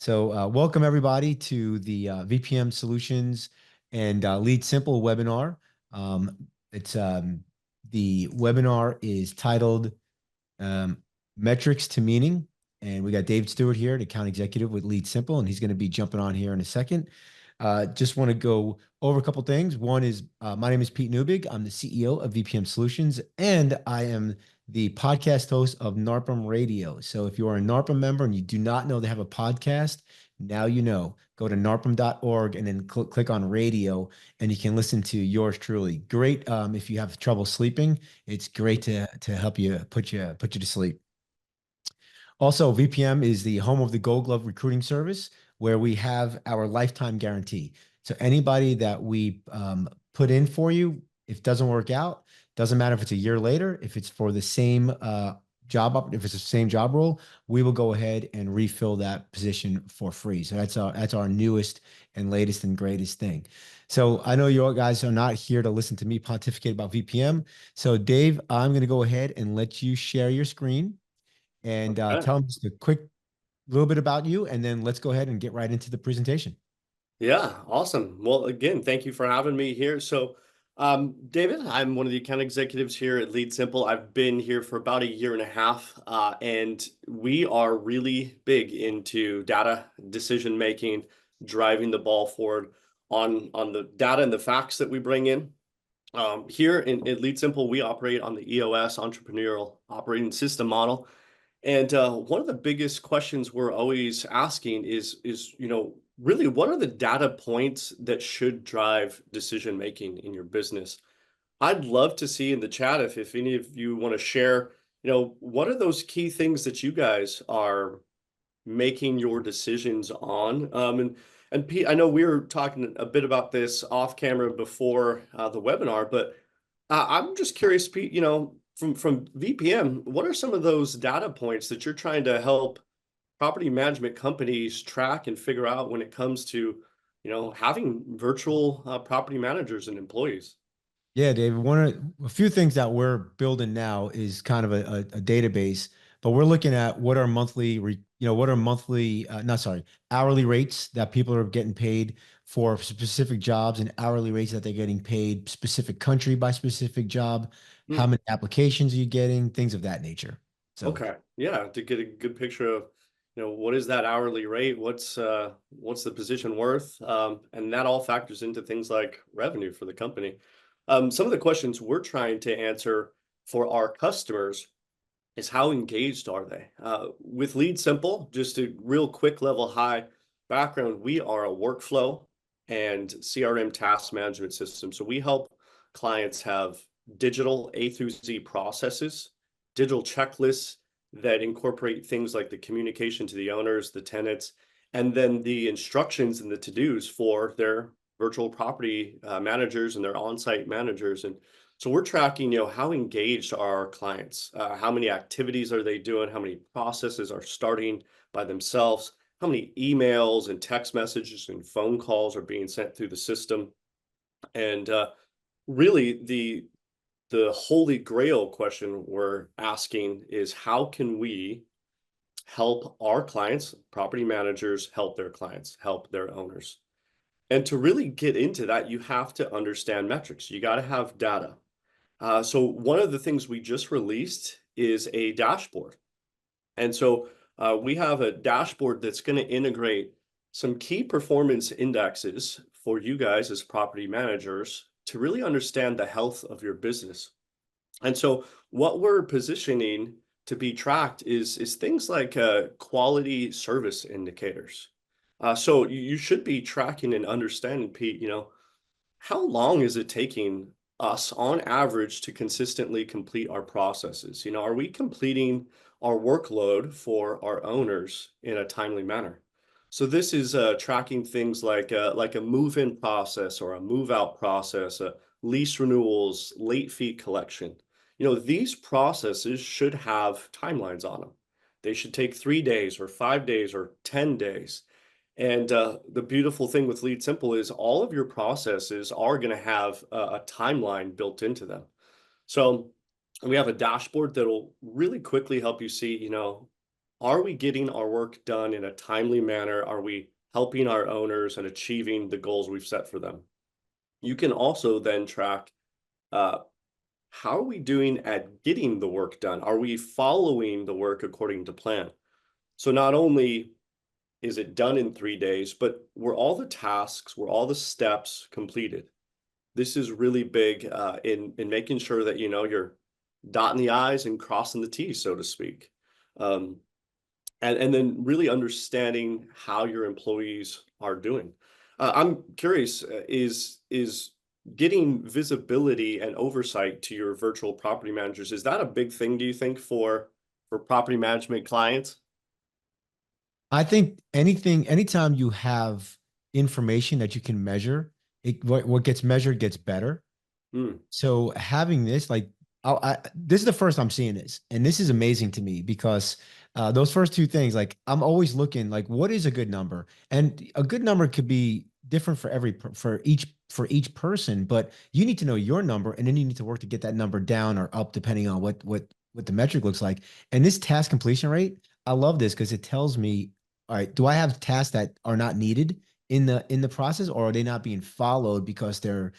Welcome everybody to the VPM Solutions and LeadSimple webinar. It's The webinar is titled Metrics to Meaning, and we got Dave Stewart here, the account executive with LeadSimple, and he's going to be jumping on here in a second. Just want to go over a couple things. One is my name is Pete Newbig. I'm the CEO of VPM Solutions, and I am the podcast host of NARPM Radio. So if you are a NARPM member and you do not know they have a podcast, now you know. Go to narpm.org and then click on radio, and you can listen to yours truly. Great if you have trouble sleeping. It's great to help you put you to sleep. Also, VPM is the home of the Gold Glove recruiting service, where we have our lifetime guarantee. So anybody that we put in for you, if it doesn't work out, doesn't matter if it's a year later, if it's for the same if it's the same job role, we will go ahead and refill that position for free. So that's our newest and latest and greatest thing. So I know you guys are not here to listen to me pontificate about VPM. So Dave, I'm going to go ahead and let you share your screen and Okay. tell them just a quick little bit about you, and then let's go ahead and get right into the presentation. Yeah, awesome. Well, again, thank you for having me here. David, I'm one of the account executives here at LeadSimple. I've been here for about a year and a half, and we are really big into data decision making, driving the ball forward on the data and the facts that we bring in. Here at LeadSimple, we operate on the EOS Entrepreneurial Operating System model. And one of the biggest questions we're always asking is really what are the data points that should drive decision making in your business? I'd love to see in the chat if any of you want to share, what are those key things that you guys are making your decisions on? And Pete, I know we were talking a bit about this off camera before the webinar, but I'm just curious, Pete, from VPM, what are some of those data points that you're trying to help property management companies track and figure out when it comes to, having virtual property managers and employees? Yeah, David. A few things that we're building now is kind of a database, but we're looking at what are not sorry, hourly rates that people are getting paid for specific jobs, and hourly rates that they're getting paid specific country by specific job. How Hmm. many applications are you getting? Things of that nature. So Okay. Yeah, to get a good picture of, what is that hourly rate? What's the position worth? And that all factors into things like revenue for the company. Some of the questions we're trying to answer for our customers is how engaged are they? With Lead Simple, just a real quick level high background, we are a workflow and CRM task management system. So we help clients have digital A through Z processes, digital checklists that incorporate things like the communication to the owners, the tenants, and then the instructions and the to-dos for their virtual property managers and their on-site managers. And so we're tracking, how engaged are our clients? How many activities are they doing? How many processes are starting by themselves? How many emails and text messages and phone calls are being sent through the system? And really, the holy grail question we're asking is how can we help our clients, property managers, help their clients, help their owners? And to really get into that, you have to understand metrics. You got to have data. So one of the things we just released is a dashboard. And so we have a dashboard that's going to integrate some key performance indexes for you guys as property managers to really understand the health of your business. And so what we're positioning to be tracked is things like quality service indicators. So you should be tracking and understanding, Pete, how long is it taking us on average to consistently complete our processes? Are we completing our workload for our owners in a timely manner? So this is tracking things like a move-in process or a move-out process, lease renewals, late fee collection. These processes should have timelines on them. They should take 3 days or 5 days or 10 days. And the beautiful thing with Lead Simple is all of your processes are going to have a timeline built into them. So we have a dashboard that'll really quickly help you see, Are we getting our work done in a timely manner? Are we helping our owners and achieving the goals we've set for them? You can also then track, uh, how are we doing at getting the work done? Are we following the work according to plan? So not only is it done in 3 days, but were all the tasks, were all the steps completed? This is really big in making sure that you're dotting the i's and crossing the t's, so to speak. Um, and then really understanding how your employees are doing. I'm curious, is getting visibility and oversight to your virtual property managers, is that a big thing, do you think, for property management clients? I think anytime you have information that you can measure, what gets measured gets better. Hmm. So having this, like, this is the first I'm seeing this, and this is amazing to me because those first two things, like, I'm always looking, like, what is a good number, and a good number could be different for for each person, but you need to know your number, and then you need to work to get that number down or up depending on what the metric looks like. And this task completion rate, I love this because it tells me, all right, do I have tasks that are not needed in the process, or are they not being followed because they're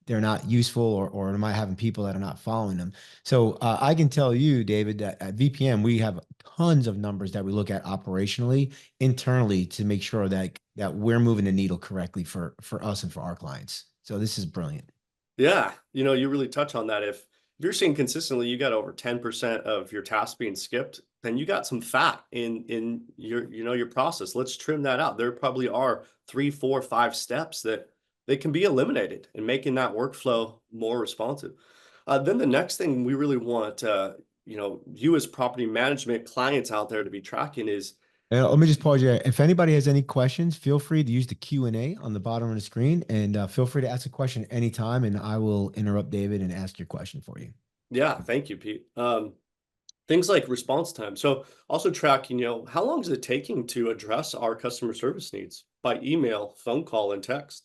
not useful, or am I having people that are not following them? So I can tell you, David, that at VPM, we have tons of numbers that we look at operationally, internally, to make sure that we're moving the needle correctly for us and for our clients. So this is brilliant. Yeah, you really touch on that. If you're seeing consistently you got over 10% of your tasks being skipped, then you got some fat in your process. Let's trim that out. There probably are 3, 4, 5 steps that they can be eliminated and making that workflow more responsive. Then the next thing we really want, you as property management clients out there to be tracking is, And let me just pause you. If anybody has any questions, feel free to use the Q&A on the bottom of the screen, and feel free to ask a question anytime, and I will interrupt David and ask your question for you. yeah, thank you, Pete. Things like response time. So also tracking, how long is it taking to address our customer service needs by email, phone call, and text?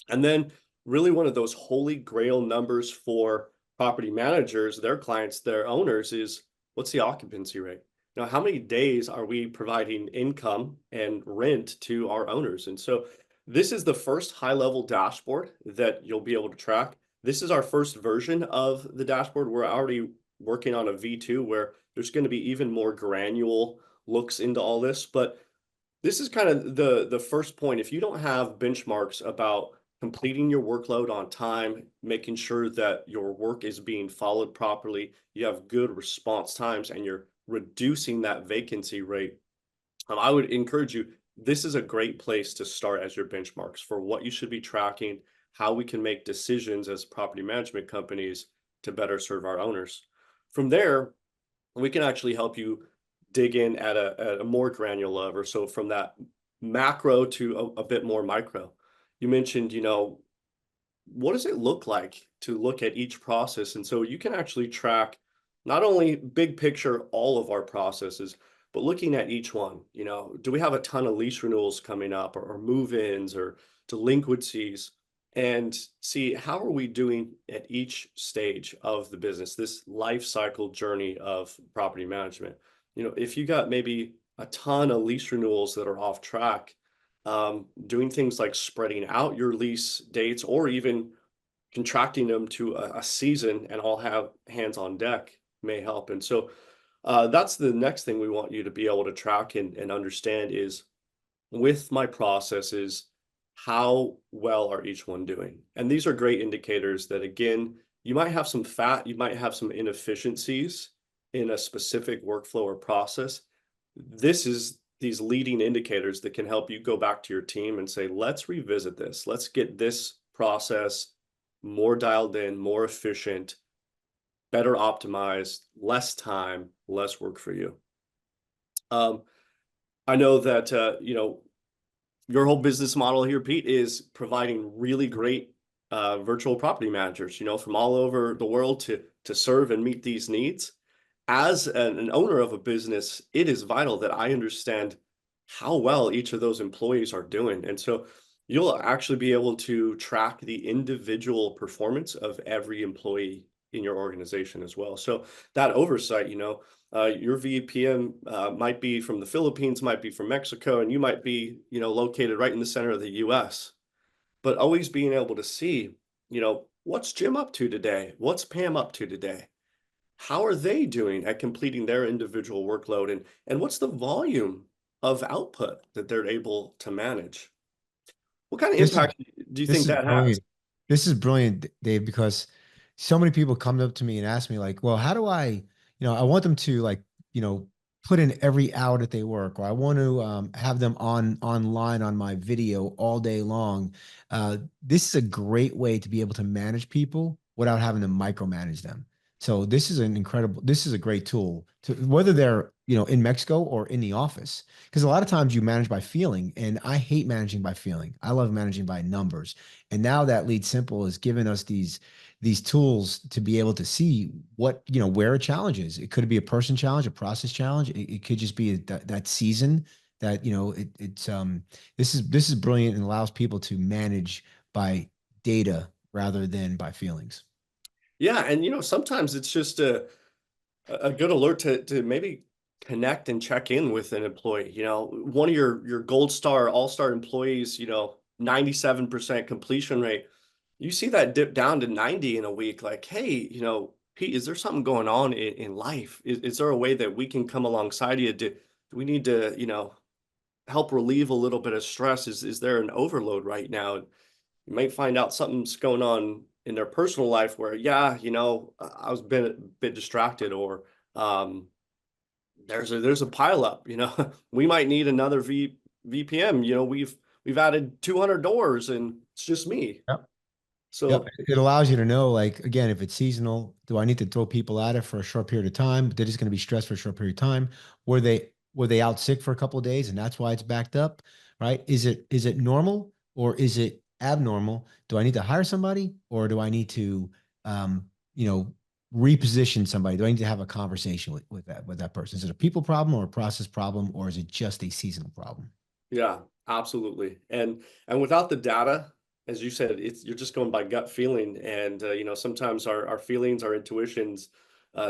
And then really one of those holy grail numbers for property managers, their clients, their owners is, what's the occupancy rate? How many days are we providing income and rent to our owners? And so this is the first high level dashboard that you'll be able to track. This is our first version of the dashboard. We're already working on a V2 where there's going to be even more granular looks into all this. But this is kind of the first point. If you don't have benchmarks about completing your workload on time, making sure that your work is being followed properly, you have good response times, and you're reducing that vacancy rate, I would encourage you, this is a great place to start as your benchmarks for what you should be tracking, how we can make decisions as property management companies to better serve our owners. From there, we can actually help you dig in at a more granular level. So from that macro to a bit more micro. You mentioned, what does it look like to look at each process? And so you can actually track not only big picture all of our processes, but looking at each one. Do we have a ton of lease renewals coming up, or move-ins, or delinquencies? And see, how are we doing at each stage of the business, this life cycle journey of property management? If you got maybe a ton of lease renewals that are off track, doing things like spreading out your lease dates, or even contracting them to a season and all have hands on deck, may help. And so that's the next thing we want you to be able to track and understand is, with my processes, how well are each one doing? And these are great indicators that, again, you might have some fat, you might have some inefficiencies in a specific workflow or process. This is these leading indicators that can help you go back to your team and say, let's revisit this. Let's get this process more dialed in, more efficient, better optimized, less time, less work for you. Um, I know that, your whole business model here, Pete, is providing really great virtual property managers, from all over the world to serve and meet these needs. As an owner of a business, it is vital that I understand how well each of those employees are doing. And so you'll actually be able to track the individual performance of every employee in your organization as well. So that oversight, your VPM might be from the Philippines, might be from Mexico, and you might be, located right in the center of the US. But always being able to see, what's Jim up to today? What's Pam up to today? How are they doing at completing their individual workload? And what's the volume of output that they're able to manage? What kind of This is impact do you This think is that has? brilliant. This is brilliant, Dave, because so many people come up to me and ask me like, well, how do I want them to like, you know, put in every hour that they work, or I want to have them online on my video all day long. This is a great way to be able to manage people without having to micromanage them. So this is a great tool to whether they're, in Mexico or in the office. Because a lot of times you manage by feeling, and I hate managing by feeling. I love managing by numbers. And now that LeadSimple has given us these tools to be able to see where a challenge is. It could be a person challenge, a process challenge. It could just be that season that, this is brilliant and allows people to manage by data rather than by feelings. Yeah, and sometimes it's just a good alert to maybe connect and check in with an employee. One of your gold star, all-star employees, 97% completion rate. You see that dip down to 90 in a week, like, hey, Pete, is there something going on in life? Is there a way that we can come alongside you? Do we need to, help relieve a little bit of stress? Is there an overload right now? You might find out something's going on in their personal life where, yeah, I was been a bit distracted, or um, there's a pile up. We might need another VPM. We've added 200 doors, and it's just me. Yep. So It allows you to know, like, again, if it's seasonal, do I need to throw people at it for a short period of time? They're just going to be stressed for a short period of time. Were they out sick for a couple of days and that's why it's backed up, right? Is it normal or is it abnormal? Do I need to hire somebody or do I need to, um, you know, reposition somebody? Do I need to have a conversation with that person? Is it a people problem or a process problem, or is it just a seasonal problem? yeah, absolutely. And without the data, as you said, you're just going by gut feeling. And sometimes our feelings, our intuitions,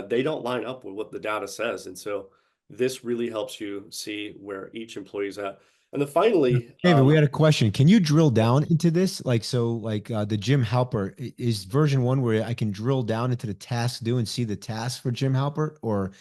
they don't line up with what the data says. And so this really helps you see where each employee's at. And then finally, David, we had a question. Can you drill down into this? The Jim Halper is version one where I can drill down into the task do and see the task for Jim Halper, or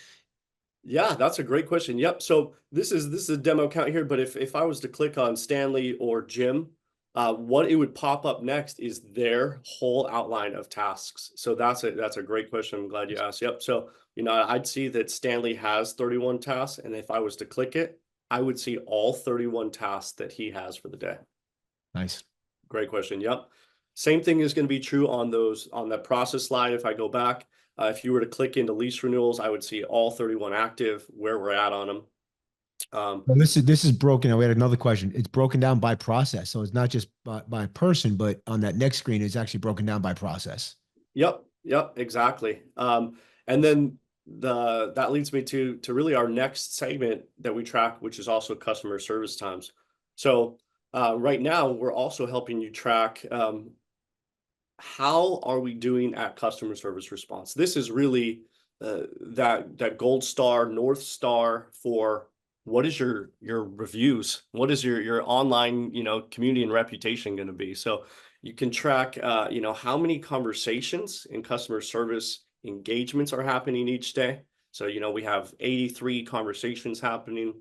yeah, that's a great question. Yep. So this is a demo account here, but if I was to click on Stanley or Jim, what it would pop up next is their whole outline of tasks. So that's a great question. I'm glad you asked. Yep. So I'd see that Stanley has 31 tasks, and if I was to click it, I would see all 31 tasks that he has for the day. nice. Great question. Yep. Same thing is going to be true on that process slide. If I go back, if you were to click into lease renewals, I would see all 31 active, where we're at on them. Well, this is broken. We had another question. It's broken down by process, so it's not just by person, but on that next screen, it's actually broken down by process. Yep, exactly. And then that leads me to really our next segment that we track, which is also customer service times. So right now, we're also helping you track how are we doing at customer service response. This is really that gold star, north star for what is your reviews, what is your online community and reputation going to be. So you can track how many conversations and customer service engagements are happening each day. So we have 83 conversations happening.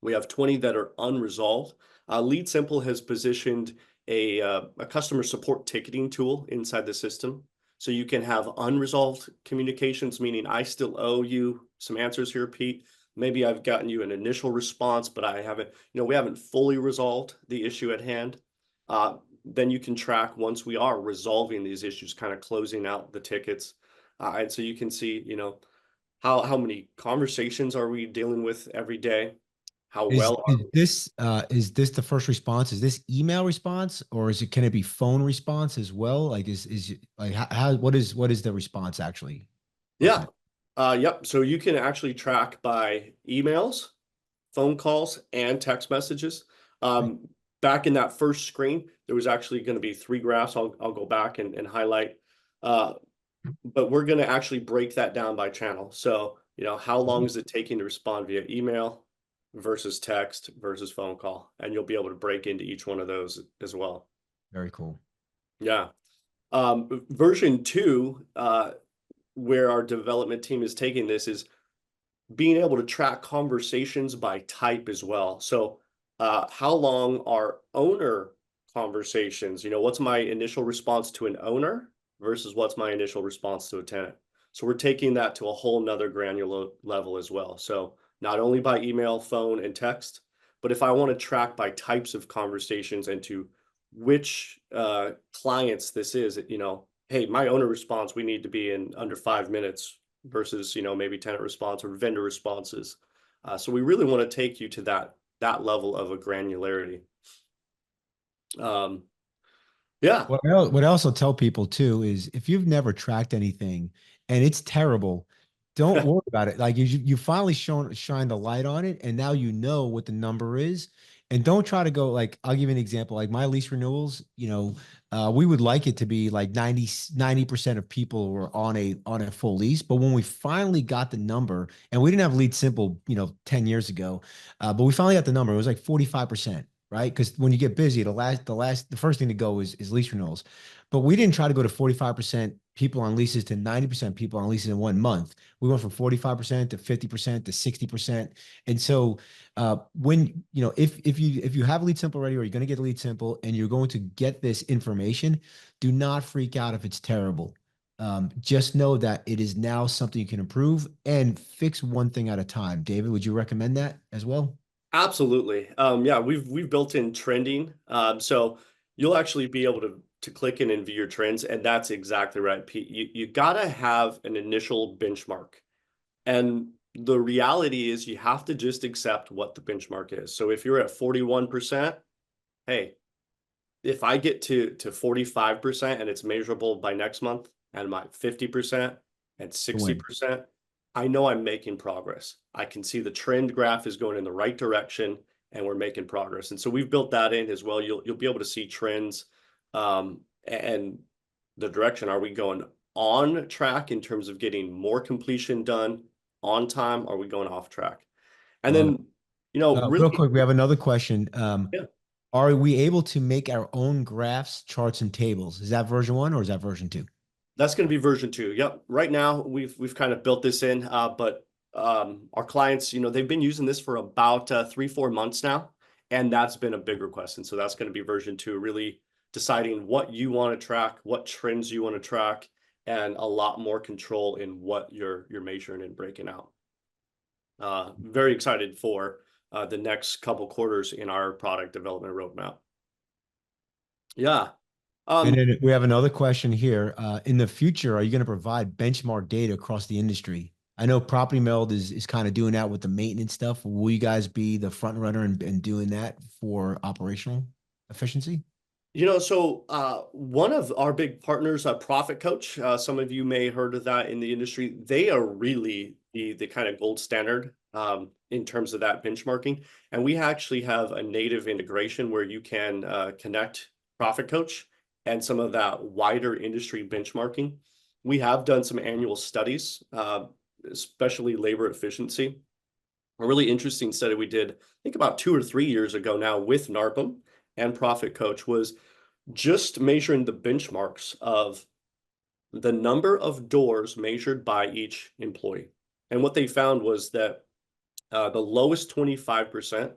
We have 20 that are unresolved. LeadSimple has positioned a customer support ticketing tool inside the system. So you can have unresolved communications, meaning I still owe you some answers here, Pete. Maybe I've gotten you an initial response, but I haven't, we haven't fully resolved the issue at hand. Then you can track once we are resolving these issues, kind of closing out the tickets. And so you can see, how many conversations are we dealing with every day? How Is well is this the first response? Is this email response, or can it be phone response as well? Like like what is the response actually Yeah. broken down? Yep. So you can actually track by emails, phone calls, and text messages. Um, Back in that first screen, there was actually going to be three graphs. I'll go back and highlight. Uh, but we're going to actually break that down by channel. So, how long is it taking to respond via email versus text versus phone call? And you'll be able to break into each one of those as well. Very cool. Yeah. Version 2, where our development team is taking this, is being able to track conversations by type as well. So, how long are owner conversations? What's my initial response to an owner versus what's my initial response to a tenant? So we're taking that to a whole nother granular level as well. So not only by email, phone, and text, but if I want to track by types of conversations and to which clients this is, hey, my owner response, we need to be in under 5 minutes versus maybe tenant response or vendor responses. So we really want to take you to that level of a granularity. Um, yeah. What I also tell people too is if you've never tracked anything and it's terrible, don't worry about it. Like you finally shine the light on it, and now you know what the number is. And don't try to go like I'll give you an example. Like my lease renewals, we would like it to be like 90% of people were on a full lease. But when we finally got the number, and we didn't have Lead Simple, 10 years ago, but we finally got the number, it was like 45%. Right? Because when you get busy, the first thing to go is lease renewals. But we didn't try to go to 45% people on leases to 90% people on leases in 1 month. We went from 45% to 50% to 60%. And so when if you have Lead Simple ready, or you're going to get Lead Simple and you're going to get this information, do not freak out if it's terrible. Just know that it is now something you can improve and fix one thing at a time. David, would you recommend that as well? Absolutely. Yeah, we've built in trending. So you'll actually be able to click in and view your trends, and that's exactly right, Pete. You gotta have an initial benchmark. And the reality is you have to just accept what the benchmark is. So if you're at 41%, hey, if I get to 45% and it's measurable by next month, and my 50% and To win. 60%, I know I'm making progress. I can see the trend graph is going in the right direction and we're making progress. And so we've built that in as well. You'll be able to see trends, and the direction. Are we going on track in terms of getting more completion done on time? Are we going off track? And Love it. then, Real really, quick, we have another question. yeah. Are we able to make our own graphs, charts, and tables? Is that version one or is that version two? That's going to be version 2. Yep. Right now, we've kind of built this in, but our clients, they've been using this for about 3-4 months now, and that's been a big request. And so that's going to be version 2, really deciding what you want to track, what trends you want to track, and a lot more control in what you're measuring and breaking out. Very excited for the next couple quarters in our product development roadmap. Yeah. And Um, then we have another question here. In the future, are you going to provide benchmark data across the industry? I know Property Meld is kind of doing that with the maintenance stuff. Will you guys be the front runner in doing that for operational efficiency? So one of our big partners, Profit Coach, some of you may heard of that in the industry. They are really the kind of gold standard in terms of that benchmarking. And we actually have a native integration where you can connect Profit Coach and some of that wider industry benchmarking. We have done some annual studies, especially labor efficiency. A really interesting study we did, I think about 2 or 3 years ago now with NARPM and Profit Coach, was just measuring the benchmarks of the number of doors measured by each employee. And what they found was that the lowest 25%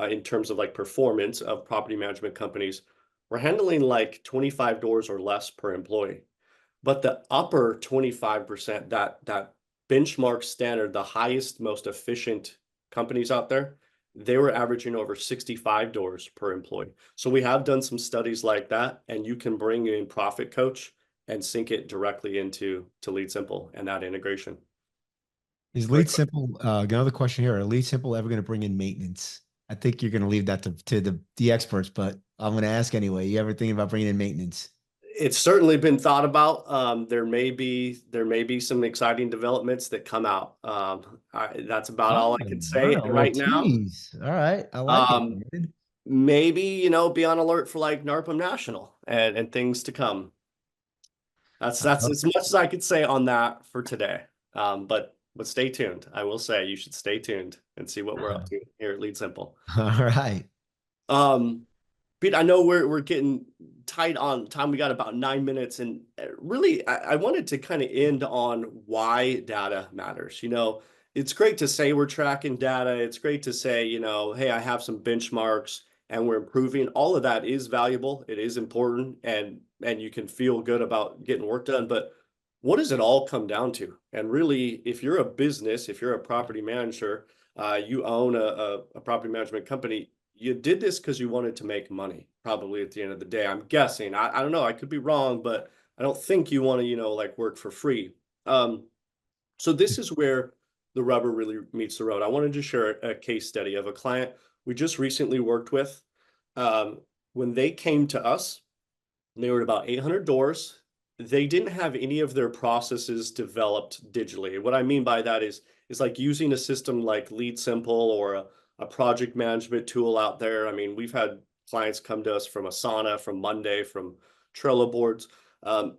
in terms of like performance of property management companies were handling like 25 doors or less per employee. But the upper 25%, that benchmark standard, the highest, most efficient companies out there, they were averaging over 65 doors per employee. So we have done some studies like that, and you can bring in Profit Coach and sync it directly into LeadSimple and that integration. Is Great. Lead Simple, another question here, are Lead Simple ever going to bring in maintenance? I think you're going to leave that to the experts, but I'm going to ask anyway. You ever thinking about bringing in maintenance? It's certainly been thought about. There may be some exciting developments that come out. That's about Oh, all I all can say right, a little right now. tease. All right, I like it, Um, David. Maybe, be on alert for like NARPM National and things to come. That's as much as I could say on that for today. But stay tuned. I will say you should stay tuned and see what we're up to here at LeadSimple. All right. Um, Pete, I know we're getting tight on time. We got about 9 minutes, and really, I wanted to kind of end on why data matters. It's great to say we're tracking data. It's great to say, hey, I have some benchmarks and we're improving. All of that is valuable. It is important, and you can feel good about getting work done. But what does it all come down to? And really, if you're a business, if you're a property manager, you own a property management company, you did this because you wanted to make money, probably at the end of the day. I'm guessing. I don't know. I could be wrong, but I don't think you want to, like work for free. So this is where the rubber really meets the road. I wanted to share a case study of a client we just recently worked with. Um, when they came to us, they were at about 800 doors. They didn't have any of their processes developed digitally. What I mean by that is like using a system like LeadSimple or a project management tool out there. I mean, we've had clients come to us from Asana, from Monday, from Trello boards.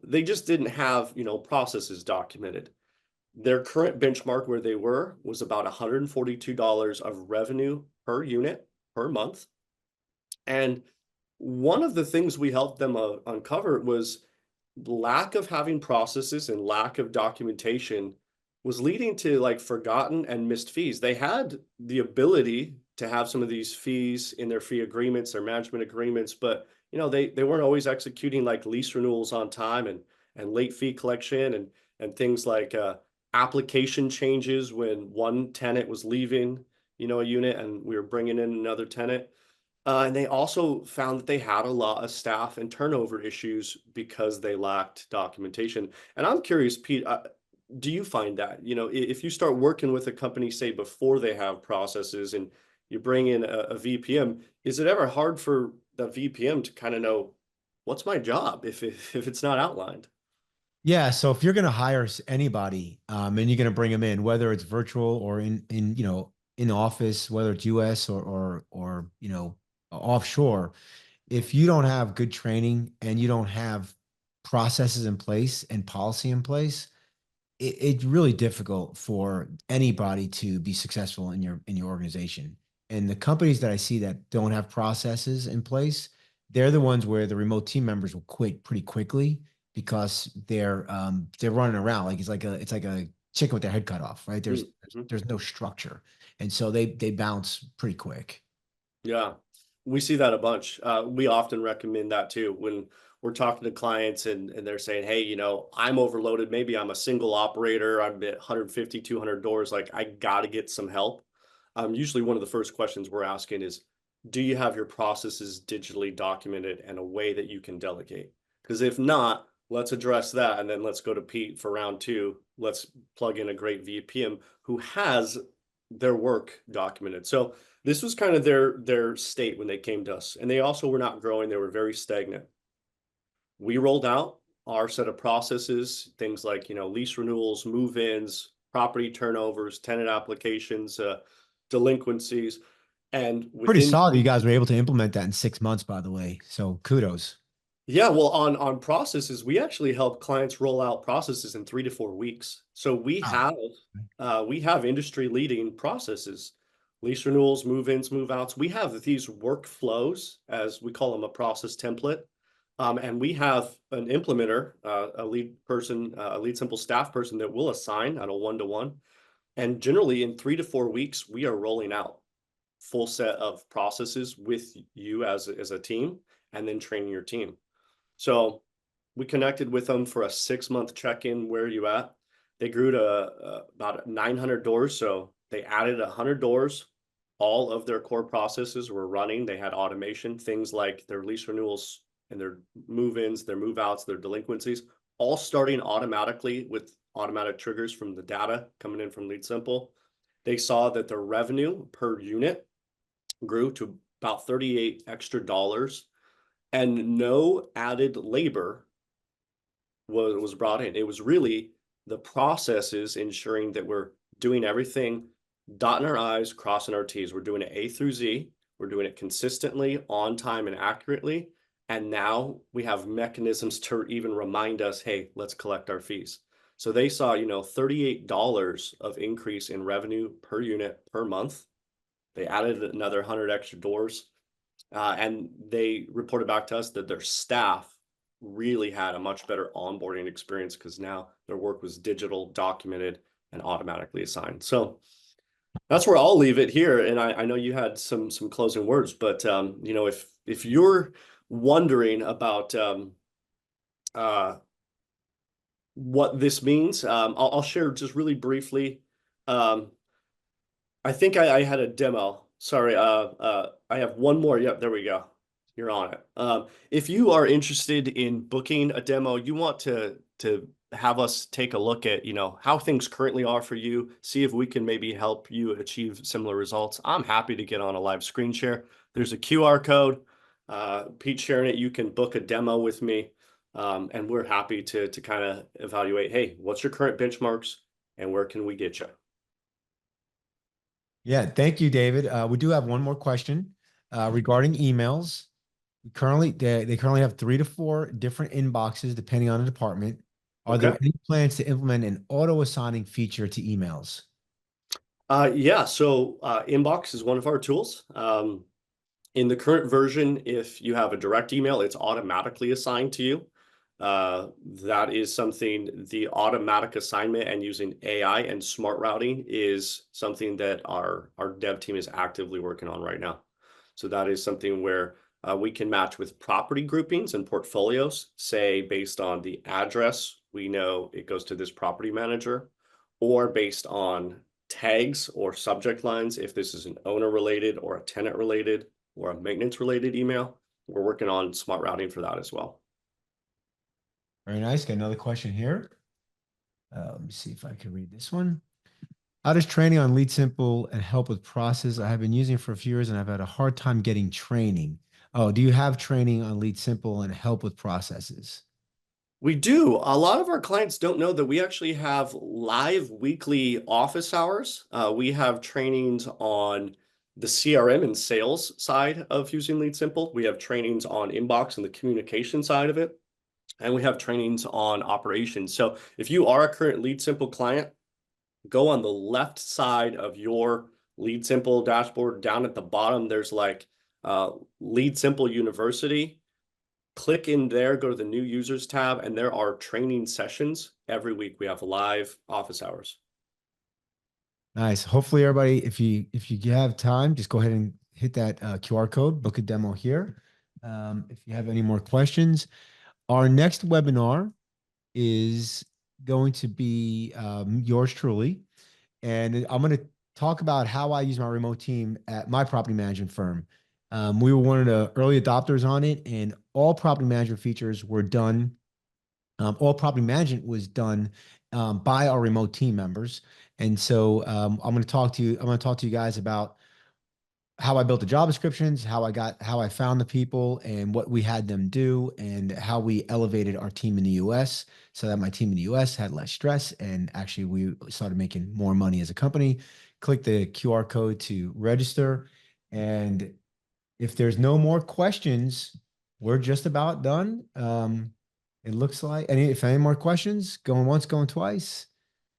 They just didn't have, processes documented. Their current benchmark where they were was about $142 of revenue per unit per month. And one of the things we helped them uncover was lack of having processes and lack of documentation was leading to like forgotten and missed fees. They had the ability to have some of these fees in their fee agreements, their management agreements, but they weren't always executing like lease renewals on time and late fee collection and things like application changes when one tenant was leaving, a unit and we were bringing in another tenant. And they also found that they had a lot of staff and turnover issues because they lacked documentation. And I'm curious, Pete, do you find that, if you start working with a company, say before they have processes and you bring in a VPM, is it ever hard for the VPM to kind of know what's my job if it's not outlined? Yeah, so if you're going to hire anybody, and you're going to bring them in, whether it's virtual or in office, whether it's US or offshore, if you don't have good training and you don't have processes in place and policy in place, it's really difficult for anybody to be successful in your organization. And the companies that I see that don't have processes in place, they're the ones where the remote team members will quit pretty quickly because they're running around like it's like a chicken with their head cut off, right? There's Mhm. there's no structure, and so they bounce pretty quick. Yeah, we see that a bunch. We often recommend that too when we're talking to clients and they're saying, hey, I'm overloaded. Maybe I'm a single operator. I'm at 150, 200 doors. Like, I got to get some help. Usually, one of the first questions we're asking is, do you have your processes digitally documented and a way that you can delegate? Because if not, let's address that. And then let's go to Pete for round two. Let's plug in a great VPM who has their work documented. So, this was kind of their state when they came to us, and they also were not growing. They were very stagnant. We rolled out our set of processes, things like lease renewals, move-ins, property turnovers, tenant applications, delinquencies, and Pretty within solid. You guys were able to implement that in 6 months, by the way. So kudos. yeah, well, on processes, we actually help clients roll out processes in 3 to 4 weeks. So Wow. we have industry leading processes, lease renewals, move-ins, move-outs. We have these workflows, as we call them, a process template. And we have an implementer, a lead person, a LeadSimple staff person that will assign on a one-to-one. And generally in 3 to 4 weeks, we are rolling out full set of processes with you as a team and then training your team. So we connected with them for a 6 month check-in. Where are you at? They grew to about 900 doors. So they added 100 doors. All of their core processes were running. They had automation, things like their lease renewals and their move-ins, their move-outs, their delinquencies, all starting automatically with automatic triggers from the data coming in from LeadSimple. They saw that their revenue per unit grew to about 38 extra dollars and no added labor was brought in. It was really the processes ensuring that we're doing everything, dotting our I's, crossing our T's. We're doing it A through Z. We're doing it consistently, on time, and accurately. And now we have mechanisms to even remind us, hey, let's collect our fees. So they saw, $38 of increase in revenue per unit per month. They added another 100 extra doors. And they reported back to us that their staff really had a much better onboarding experience because now their work was digital, documented, and automatically assigned. So that's where I'll leave it here. And I know you had some closing words, but if you're wondering about uh, what this means, I'll share just really briefly. Um, I think I had a demo. Sorry, I have one more. Yep, there we go. You're on it. If you are interested in booking a demo, you want to have us take a look at, how things currently are for you, see if we can maybe help you achieve similar results. I'm happy to get on a live screen share. There's a QR code. Pete sharing it, you can book a demo with me. And we're happy to kind of evaluate, hey, what's your current benchmarks and where can we get you? Yeah, thank you, David. We do have one more question regarding emails. They currently have 3 to 4 different inboxes depending on the department. Are there Okay. any plans to implement an auto assigning feature to emails? Yeah, so Inbox is one of our tools. In the current version, if you have a direct email, it's automatically assigned to you. That is something, the automatic assignment and using AI and smart routing is something that our dev team is actively working on right now. So that is something where we can match with property groupings and portfolios, say based on the address, we know it goes to this property manager, or based on tags or subject lines, if this is an owner related or a tenant related or a maintenance related email. We're working on smart routing for that as well. Very nice. Got another question here. Let me see if I can read this one. How does training on LeadSimple and help with process? I have been using it for a few years and I've had a hard time getting training. Oh, do you have training on LeadSimple and help with processes? We do. A lot of our clients don't know that we actually have live weekly office hours. We have trainings on the CRM and sales side of using LeadSimple. We have trainings on inbox and the communication side of it. And we have trainings on operations. So if you are a current LeadSimple client, go on the left side of your LeadSimple dashboard. Down at the bottom, there's like LeadSimple University. Click in there, go to the new users tab, and there are training sessions every week. We have live office hours. Nice. Hopefully, everybody, if you have time, just go ahead and hit that QR code, book a demo here. If you have any more questions, our next webinar is going to be yours truly. And I'm going to talk about how I use my remote team at my property management firm. We were one of the early adopters on it, and all property management features were done. All property management was done by our remote team members. And so I'm going to talk to you. I'm going to talk to you guys about how I built the job descriptions, how I found the people and what we had them do, and how we elevated our team in the US so that my team in the US had less stress. And actually, we started making more money as a company. Click the QR code to register. And if there's no more questions, we're just about done. It looks like, if any more questions, going once, going twice.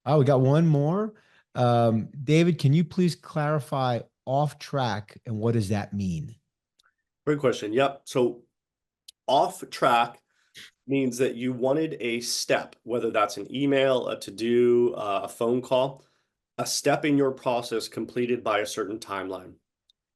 Oh, we got one more. David, can you please clarify off track and what does that mean? Great question. Yep. So off track means that you wanted a step, whether that's an email, a to-do, a phone call, a step in your process completed by a certain timeline.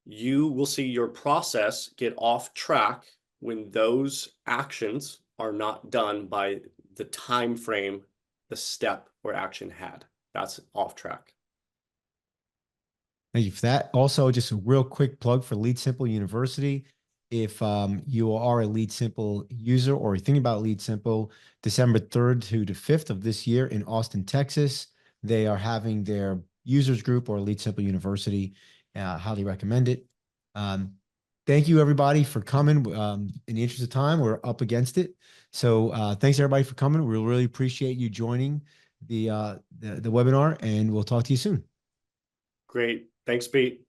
You will see your process get off track when those actions are not done by the time frame the step or action had. That's off track. Thank you for that. Also, just a real quick plug for LeadSimple University. If you are a LeadSimple user or thinking about LeadSimple, December 3rd to the 5th of this year in Austin, Texas, they are having their users group or LeadSimple University. Highly recommend it. Um, Thank you, everybody, for coming. In the interest of time, we're up against it. So thanks, everybody, for coming. We really appreciate you joining the webinar, and we'll talk to you soon. Great. Thanks, Pete.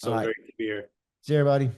All So right. great to be here. See you, everybody.